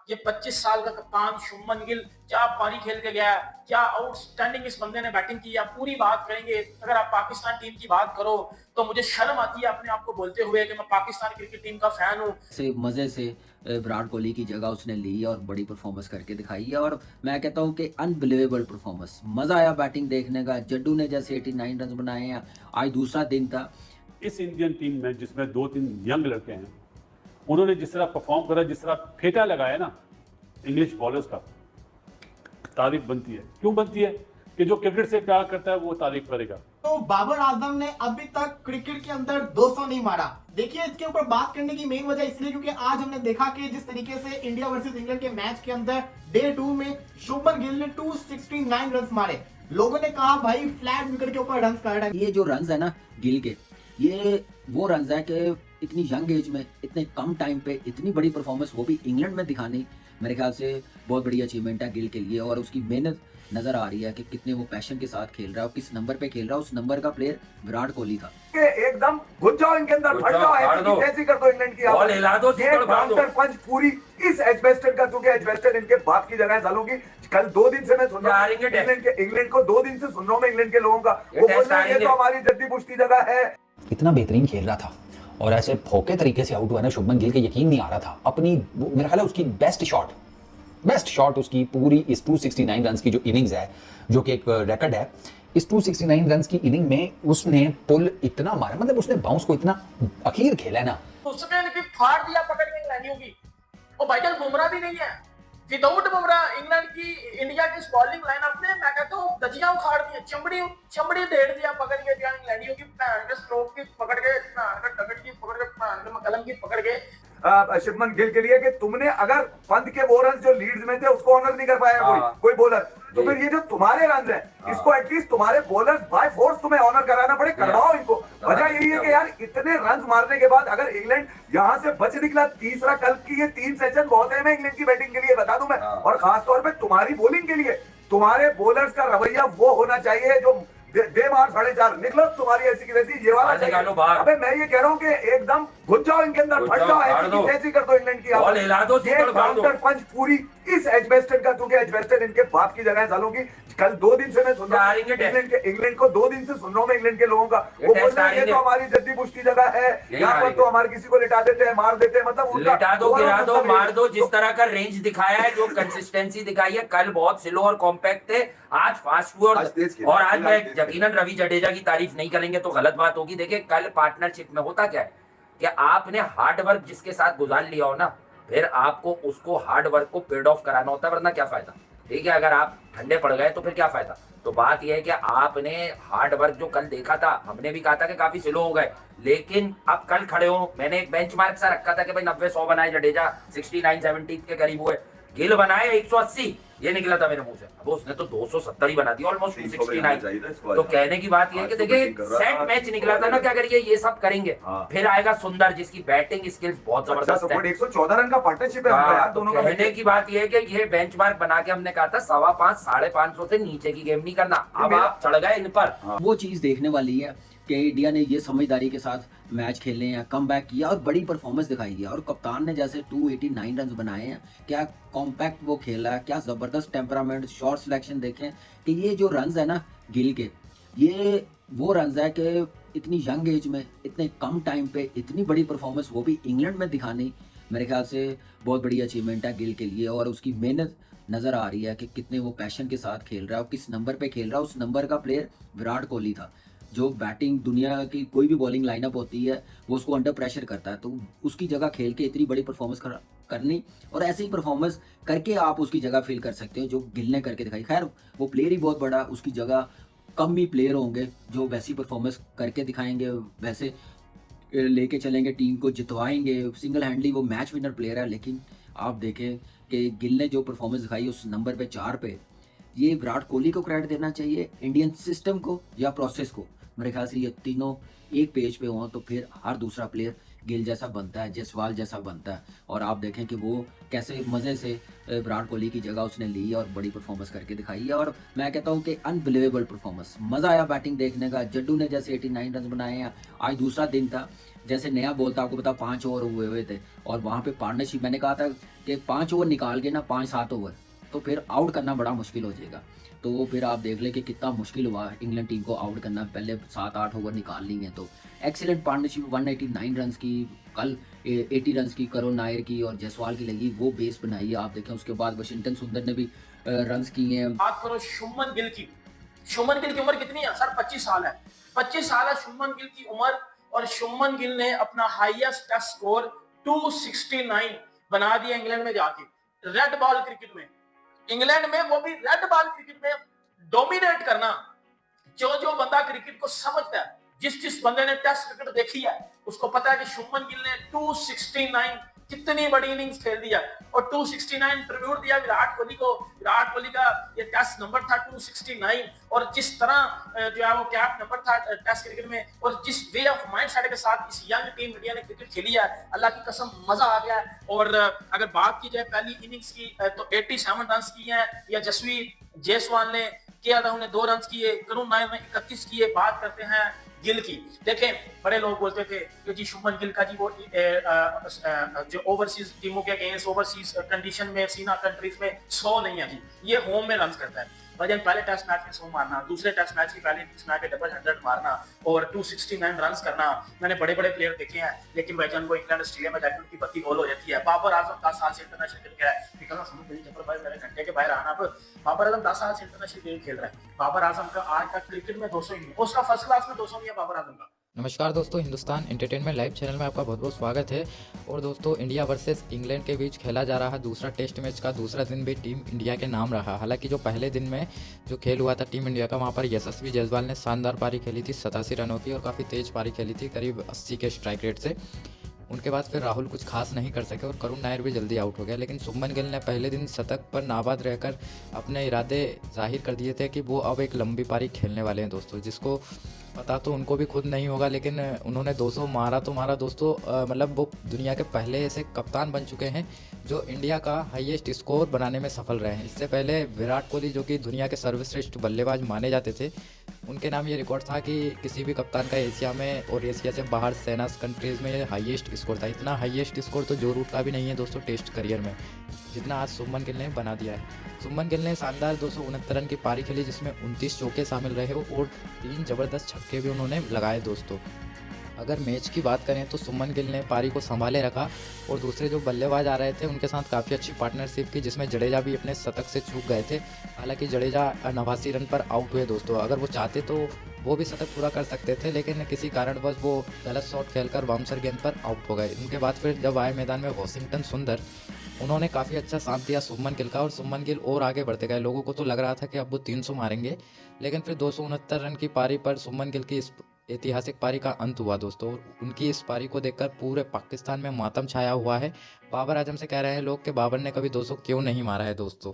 ये 25 साल का कप्तान शुभमन गिल क्या पारी खेल के गया है, क्या आउटस्टैंडिंग इस बंदे ने बैटिंग की है, पूरी बात करेंगे। अगर आप पाकिस्तान टीम की बात करो तो मुझे शर्म आती है अपने आप को बोलते हुए कि मैं पाकिस्तान क्रिकेट टीम का फैन हूँ। से मज़े से विराट कोहली की जगह उसने ली और बड़ी परफॉर्मेंस करके दिखाई है और मैं कहता हूँ कि अनबिलीवेबल परफॉर्मेंस। मज़ा आया बैटिंग देखने का। जड्डू ने जैसे 89 रन बनाए हैं, आज दूसरा दिन था। इस इंडियन टीम में जिसमें 2-3 यंग लड़के हैं, उन्होंने जिस तरह परफॉर्म करा, जिस तरह फेटा लगाया ना इंग्लिश बॉलर्स का, तारीफ बनती है। क्यों बनती है? कि जो क्रिकेट से प्यार करता है वो तारीफ करेगा। तो बाबर आजम ने अभी तक क्रिकेट के अंदर 200 नहीं मारा। देखिए, इसके ऊपर बात करने की मेन वजह इसलिए क्योंकि आज हमने देखा कि जिस तरीके से इंडिया वर्सेस इंग्लैंड के मैच के अंदर डे 2 में शुभमन गिल ने 269 रन मारे। लोगों ने कहा भाई फ्लैट विकेट के ऊपर रन कर रहा है। ये जो रन्स है ना गिल के, ये वो रन्स है कि इतनी यंग एज में इतने कम टाइम पे इतनी बड़ी परफॉर्मेंस वो भी इंग्लैंड में दिखानी, मेरे ख्याल से बहुत बड़ी अचीवमेंट है गिल के लिए। और उसकी मेहनत नजर आ रही है कि कितने वो पैशन के साथ खेल रहा है और किस नंबर पे खेल रहा है। उस नंबर का प्लेयर विराट कोहली था। एकदम घुस जाओ इनके अंदर, फट जाओ, ऐसी कर दो इंग्लैंड की। बॉल हिला दो, ये काउंटर पंच पूरी इस एजबेस्टन का, क्योंकि एजबेस्टन इनके बाप की जगह है सालों की। कल 2 दिन से मैं सुन रहा हूँ इंग्लैंड को 2 दिन से सुन रहा हूँ मैं इंग्लैंड के लोगों का, वो बोल रहे हैं ये तो हमारी जद्दी पुश्ती जगह है। इतना बेहतरीन खेल रहा था और ऐसे फोके तरीके से आउट हुआ ना शुभमन गिल के, यकीन नहीं आ रहा था। अपनी मेरा ख्याल है उसकी बेस्ट शॉट उसकी पूरी इस 269 रन की जो इनिंग्स है, जो कि एक रिकॉर्ड है, इस 269 रन की इनिंग में उसने पुल इतना मारा, मतलब उसने बाउंस को इतना अखीर खेला है ना। उसने इनकी फाड़ दिया पकड़ के इंग्लैंडियों की। और भाईजान बुमराह भी नहीं है, विदाउट बुमराह इंग्लैंड की इंडिया की बॉलिंग लाइनअप ने मैं कहता हूँ दजिया उखाड़ दी, चमड़ी देड़ दिया पकड़ के इंग्लैंडियों की, स्ट्रोक की पकड़ के, टकट की पकड़ के, कलम की पकड़ के। शुभमन गिल के लिए कि तुमने अगर पंत के वो रन जो लीड्स में थे उसको ऑनर नहीं कर पाया कोई बॉलर, तो फिर ये जो तुम्हारे रन है इसको एटलीस्ट तुम्हारे बॉलर्स बाय फोर्स तुम्हें ऑनर कराना पड़े, करवाओ इनको। वजह यही है कि यार इतने रन मारने के बाद अगर इंग्लैंड यहाँ से बच निकला, तीसरा कल की ये 3 सेशन बहुत है मैं इंग्लैंड की बैटिंग के लिए बता दूं मैं, और खासतौर पर तुम्हारी बॉलिंग के लिए तुम्हारे बॉलर्स का रवैया वो होना चाहिए जो दे मार 4.5 निकलो, तुम्हारी ऐसी की वैसी ये वाला चाहिए। अबे मैं ये कह रहा हूँ कि एकदम घुस जाओ इनके अंदर, फट जाओ, ऐसी कर दो इंग्लैंड की। बॉल हिला दो, ये काउंटर पंच पूरी इस एजबेस्टन का, क्योंकि एजबेस्टन इनके बाप की जगह है सालों की। कल 2 दिन से मैं सुन रहा हूँ इंग्लैंड को 2 दिन से सुन रहा हूँ मैं इंग्लैंड के लोगों का, वो बोल रहे हैं ये तो हमारी जद्दी पुश्ती जगह है, यहाँ पर तो हमारे किसी को लिटा देते हैं, मार देते हैं, मतलब लिटा दो, गिरा दो, मार दो। जिस तरह का रेंज दिखाया है, जो कंसिस्टेंसी दिखाई है, कल बहुत स्लो और कॉम्पैक्ट थे, आज फास्ट हुए। और आज मैं यकीनन रवि जडेजा की तारीफ नहीं करेंगे तो गलत बात होगी। देखिए कल पार्टनरशिप में होता क्या है कि आपने हार्ड वर्क जिसके साथ गुजार लिया हो ना, फिर आपको उसको हार्ड वर्क को पेड ऑफ कराना होता है, वरना क्या फायदा। ठीक है, अगर आप ठंडे पड़ गए तो फिर क्या फायदा। तो बात यह है कि आपने हार्ड वर्क जो कल देखा था, हमने भी कहा था कि काफी स्लो हो गए, लेकिन अब कल खड़े हो, मैंने एक बेंचमार्क सा रखा था कि भाई 90-100 बनाए जडेजा, 69-70 के करीब हुए, गिल बनाए 180, ये निकला था मेरे मुंह से। अब उसने तो 270 ही बना दिया, ऑलमोस्ट 269। तो कहने की बात यह है कि देखिए सेट मैच निकला था ना, क्या करिए ये सब करेंगे, फिर आएगा सुंदर जिसकी बैटिंग स्किल्स बहुत जबरदस्त है। 114 रन का पार्टनरशिप है यार दोनों का। कहने की बात यह है कि ये बेंचमार्क बना के हमने कहा था 5.25 550 से नीचे की गेम नहीं करना, अब आप चढ़ गए इन पर। वो चीज देखने वाली है कि इंडिया ने ये समझदारी के साथ मैच खेले हैं, कम बैक किया और बड़ी परफॉर्मेंस दिखाई है। और कप्तान ने जैसे 289 रन बनाए हैं, क्या कॉम्पैक्ट वो खेला है, क्या ज़बरदस्त टेम्परामेंट, शॉट सिलेक्शन देखें कि ये जो रन्स है ना गिल के, ये वो रन्स है कि इतनी यंग एज में इतने कम टाइम पे इतनी बड़ी परफॉर्मेंस वो भी इंग्लैंड में दिखानी, मेरे ख्याल से बहुत बड़ी अचीवमेंट है गिल के लिए। और उसकी मेहनत नज़र आ रही है कि कितने वो पैशन के साथ खेल रहा है और किस नंबर पे खेल रहा है। उस नंबर का प्लेयर विराट कोहली था। जो बैटिंग दुनिया की कोई भी बॉलिंग लाइनअप होती है वो उसको अंडर प्रेशर करता है, तो उसकी जगह खेल के इतनी बड़ी परफॉर्मेंस करनी और ऐसी ही परफॉर्मेंस करके आप उसकी जगह फील कर सकते हो जो गिल ने करके दिखाई। खैर वो प्लेयर ही बहुत बड़ा, उसकी जगह कम ही प्लेयर होंगे जो वैसी परफॉर्मेंस करके दिखाएंगे, वैसे लेके चलेंगे, टीम को जितवाएंगे, सिंगल हैंडली वो मैच विनर प्लेयर है। लेकिन आप देखें कि गिल ने जो परफॉर्मेंस दिखाई उस नंबर पे 4 पे, ये विराट कोहली को क्रेडिट देना चाहिए, इंडियन सिस्टम को या प्रोसेस को। मेरे ख्याल से ये तीनों एक पेज पे हों तो फिर हर दूसरा प्लेयर गिल जैसा बनता है, जयसवाल जैसा बनता है। और आप देखें कि वो कैसे मज़े से विराट कोहली की जगह उसने ली और बड़ी परफॉर्मेंस करके दिखाई है। और मैं कहता हूँ कि अनबिलीवेबल परफॉर्मेंस। मज़ा आया बैटिंग देखने का। जड्डू ने जैसे 89 रन बनाए हैं, आज दूसरा दिन था, जैसे नया बॉल था, आपको पता 5 ओवर हुए थे और वहाँ पे पार्टनरशिप, मैंने कहा था कि 5 ओवर निकाल के ना 5-7 ओवर तो फिर आउट करना बड़ा मुश्किल हो जाएगा। तो फिर आप देख लें कि कितना मुश्किल हुआ इंग्लैंड टीम को आउट करना, पहले 7-8 ओवर निकाल ली हैं। तो एक्सीलेंट पार्टनरशिप 189 रन्स की, कल 80 रन्स की करुण नायर की और जायसवाल की लगी, वो बेस बनाई है। आप देखें उसके बाद वाशिंगटन सुंदर ने भी रन्स किए हैं। बात करो शुभमन गिल की। शुभमन गिल की उम्र कितनी है सर? 25 साल है। 25 साल है शुभमन गिल की उम्र, और शुभमन गिल ने अपना हाईएस्ट टेस्ट स्कोर 269 बना दिया इंग्लैंड में जाके, रेड बॉल क्रिकेट में। इंग्लैंड में, वो भी रेड बॉल क्रिकेट में डोमिनेट करना। जो बंदा क्रिकेट को समझता है, जिस बंदे ने टेस्ट क्रिकेट देखी है, उसको पता है कि शुभमन गिल ने 269 कितनी बड़ी इनिंग्स खेल दिया, और 269 ट्रिब्यूट दिया विराट कोहली को। विराट कोहली का ये टेस्ट नंबर था 269, और जिस तरह जो है वो कैप नंबर था टेस्ट क्रिकेट में, और जिस वे ऑफ माइंडसेट के साथ इस यंग टीम इंडिया ने क्रिकेट खेली है, अल्लाह की कसम मजा आ गया है। और अगर बात की जाए पहली इनिंग्स की, तो 87 रन किए हैं या जसवी जायसवाल ने, के राहुल ने 2 रन किए, करुण नायर ने 31 किए। बात करते हैं गिल की। देखें, बड़े लोग बोलते थे कि जी शुभमन गिल का जी वो जो ओवरसीज टीमों के अगेंस्ट ओवरसीज कंडीशन में सीना कंट्रीज में 100 नहीं है जी, ये होम में रन करता है। भाईजान पहले टेस्ट मैच में 100 मारना, दूसरे टेस्ट मैच की पहले इनिंग्स में आके डबल 100 मारना और 269 रन करना, मैंने बड़े बड़े प्लेयर देखे हैं, लेकिन भाईजान वो इंग्लैंड ऑस्ट्रेलिया में जाके उनकी बत्ती गोल हो जाती है। बाबर आजम 10 साल से इंटरनेशनल खेल रहा है, निकलना समझ मेरी जबर भाई मेरे घंटे के बाहर आना। अब बाबर आजम 10 साल से इंटरनेशनल गेम खेल रहा है। बाबर आजम का आज तक क्रिकेट में 200 ही, उसका फर्स्ट क्लास में 200 नहीं है बाबर आजम का। नमस्कार दोस्तों, हिंदुस्तान एंटरटेनमेंट लाइव चैनल में आपका बहुत बहुत स्वागत है। और दोस्तों, इंडिया वर्सेस इंग्लैंड के बीच खेला जा रहा दूसरा टेस्ट मैच का दूसरा दिन भी टीम इंडिया के नाम रहा। हालांकि जो पहले दिन में जो खेल हुआ था टीम इंडिया का, वहां पर यशस्वी जायसवाल ने शानदार पारी खेली थी 87 रनों की, और काफ़ी तेज पारी खेली थी करीब 80 के स्ट्राइक रेट से। उनके बाद फिर राहुल कुछ खास नहीं कर सके और करुण नायर भी जल्दी आउट हो गया। लेकिन शुभमन गिल ने पहले दिन शतक पर नाबाद रहकर अपने इरादे जाहिर कर दिए थे कि वो अब एक लंबी पारी खेलने वाले हैं दोस्तों। जिसको पता तो उनको भी खुद नहीं होगा, लेकिन उन्होंने 200 मारा तो मारा दोस्तों। मतलब वो दुनिया के पहले ऐसे कप्तान बन चुके हैं जो इंडिया का हाईएस्ट स्कोर बनाने में सफल रहे हैं। इससे पहले विराट कोहली, जो कि दुनिया के सर्वश्रेष्ठ बल्लेबाज माने जाते थे, उनके नाम ये रिकॉर्ड था कि किसी भी कप्तान का एशिया में और एशिया से बाहर सेनास कंट्रीज़ में हाईएस्ट स्कोर था। इतना हाईएस्ट स्कोर तो जो रूट का भी नहीं है दोस्तों टेस्ट करियर में, जितना आज शुभमन गिल ने बना दिया है। शुभमन गिल ने शानदार 269 रन की पारी खेली, जिसमें 29 चौके शामिल रहे और 3 ज़बरदस्त छक्के भी उन्होंने लगाए दोस्तों। अगर मैच की बात करें तो शुभमन गिल ने पारी को संभाले रखा और दूसरे जो बल्लेबाज आ रहे थे उनके साथ काफ़ी अच्छी पार्टनरशिप की, जिसमें जडेजा भी अपने शतक से चूक गए थे। हालांकि जडेजा 89 रन पर आउट हुए दोस्तों। अगर वो चाहते तो वो भी शतक पूरा कर सकते थे, लेकिन किसी कारणवश वो गलत शॉट खेलकर बाउंसर गेंद पर आउट हो गए। उनके बाद फिर जब आए मैदान में वाशिंगटन सुंदर, उन्होंने काफ़ी अच्छा साथ दिया शुभमन गिल का, और शुभमन गिल और आगे बढ़ते गए। लोगों को तो लग रहा था कि अब वो 300 मारेंगे, लेकिन फिर 269 रन की पारी पर शुभमन गिल की इस ऐतिहासिक पारी का अंत हुआ दोस्तों। उनकी इस पारी को देखकर पूरे पाकिस्तान में मातम छाया हुआ है। बाबर आजम से कह रहे हैं लोग कि बाबर ने कभी 200 क्यों नहीं मारा है दोस्तों।